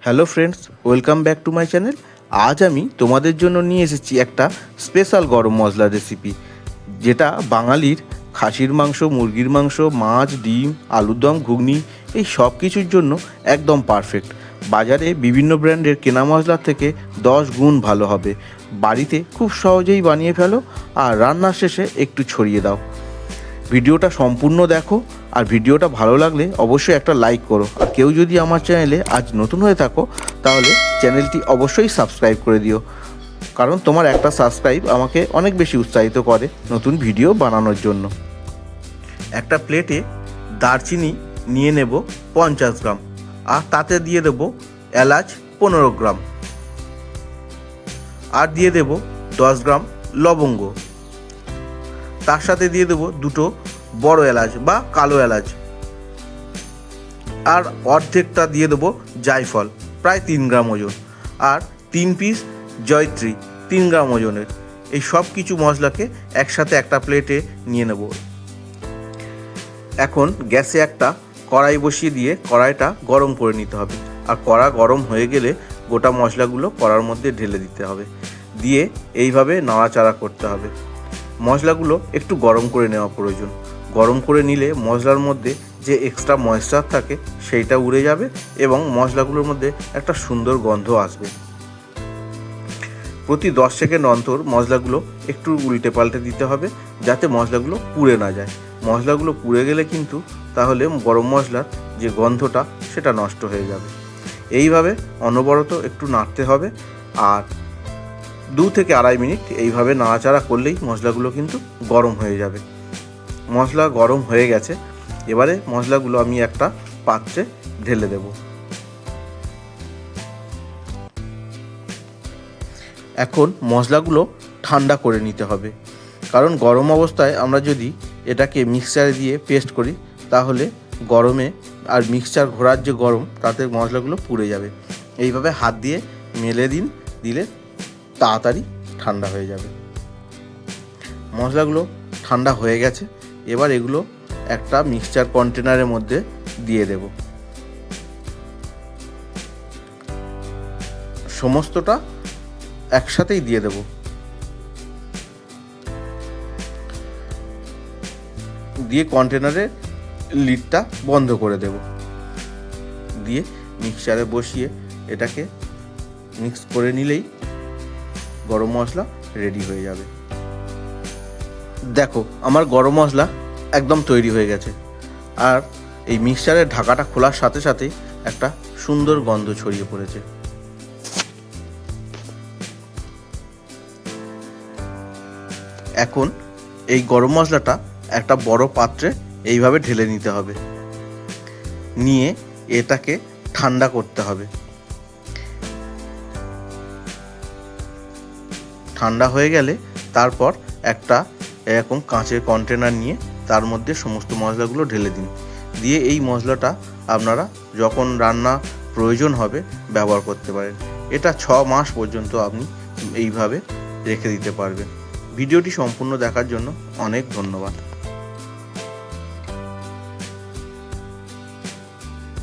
Hello friends, welcome back to my channel. আজ আমি তোমাদের জন্য নিয়ে এসেছি একটা স্পেশাল গরম মশলা রেসিপি, যেটা বাঙালির খাসির মাংস, মুরগির মাংস, মাছ, ডিম, আলুর দম, ঘুগনি এই সব কিছুর জন্য একদম পারফেক্ট। বাজারে বিভিন্ন ব্র্যান্ডের কেনা মশলার থেকে 10 গুণ ভালো হবে। বাড়িতে খুব সহজেই বানিয়ে ফেলো আর রান্নার শেষে একটু ছড়িয়ে দাও। ভিডিওটা সম্পূর্ণ দেখো, আর ভিডিওটা ভালো লাগলে অবশ্যই একটা লাইক করো। আর কেউ যদি আমার চ্যানেলে আজ নতুন হয়ে থাকো তাহলে চ্যানেলটি অবশ্যই সাবস্ক্রাইব করে দিও, কারণ তোমার একটা সাবস্ক্রাইব আমাকে অনেক বেশি উৎসাহিত করে নতুন ভিডিও বানানোর জন্য। একটা প্লেটে দারচিনি নিয়ে নেব 50 গ্রাম, আর তাতে দিয়ে দেব এলাচ 15 গ্রাম, আর দিয়ে দেব 10 গ্রাম লবঙ্গ। তার সাথে দিয়ে দেবো দুটো বড় এলাচ বা কালো এলাচ, আর অর্ধেকটা দিয়ে দেবো জায়ফল প্রায় 3 গ্রাম ওজন, আর 3 পিস জয়ত্রী 3 গ্রাম ওজনের। এই সব কিছু মশলাকে একসাথে একটা প্লেটে নিয়ে নেব। এখন গ্যাসে একটা কড়াই বসিয়ে দিয়ে কড়াইটা গরম করে নিতে হবে, আর কড়া গরম হয়ে গেলে গোটা মশলাগুলো কড়ার মধ্যে ঢেলে দিতে হবে, দিয়ে এইভাবে নাড়াচাড়া করতে হবে। মশলাগুলো একটু গরম করে নেওয়া প্রয়োজন। গরম করে নিলে মশলার মধ্যে যে এক্সট্রা ময়েশ্চার থাকে সেইটা উড়ে যাবে এবং মশলাগুলোর মধ্যে একটা সুন্দর গন্ধ আসবে। প্রতি 10 সেকেন্ড অন্তর মশলাগুলো একটু উল্টে পাল্টে দিতে হবে, যাতে মশলাগুলো পুড়ে না যায়। মশলাগুলো পুড়ে গেলে কিন্তু তাহলে গরম মশলার যে গন্ধটা সেটা নষ্ট হয়ে যাবে। এইভাবে অনবরত একটু নাড়তে হবে, আর 2 থেকে আড়াই মিনিট এইভাবে নাড়াচাড়া করলেই মশলাগুলো কিন্তু গরম হয়ে যাবে। মশলা গরম হয়ে গেছে, এবারে মশলাগুলো আমি একটা পাত্রে ঢেলে দেব। এখন মশলাগুলো ঠান্ডা করে নিতে হবে, কারণ গরম অবস্থায় আমরা যদি এটাকে মিক্সচারে দিয়ে পেস্ট করি তাহলে গরমে আর মিক্সচার ঘোরার যে গরম তাতে মশলাগুলো পুড়ে যাবে। এইভাবে হাত দিয়ে মেলে দিলে তাড়াতাড়ি ঠান্ডা হয়ে যাবে। মশলাগুলো ঠান্ডা হয়ে গেছে, এবার এগুলো একটা মিক্সচার কন্টেনারের মধ্যে দিয়ে দেব। সমস্তটা একসাথেই দিয়ে দেব। দিয়ে কন্টেনারের লিডটা বন্ধ করে দেব, দিয়ে মিক্সচারে বসিয়ে এটাকে মিক্স করে নিলেই গরম মশলা রেডি হয়ে যাবে। দেখো, আমার গরম মশলা একদম তৈরি হয়ে গেছে, আর এই মিক্সচারের ঢাকাটা খোলার সাথে সাথেই একটা সুন্দর গন্ধ ছড়িয়ে পড়েছে। এখন এই গরম মশলাটা একটা বড় পাত্রে এইভাবে ঢেলে নিতে হবে, নিয়ে এটাকে ঠান্ডা করতে হবে। ঠান্ডা হয়ে গেলে তারপর একটা এরকম কাঁচের কন্টেনার নিয়ে তার মধ্যে সমস্ত মশলাগুলো ঢেলে দিন। দিয়ে এই মশলাটা আপনারা যখন রান্না প্রয়োজন হবে ব্যবহার করতে পারেন। এটা 6 মাস পর্যন্ত আপনি এইভাবে রেখে দিতে পারবেন। ভিডিওটি সম্পূর্ণ দেখার জন্য অনেক ধন্যবাদ।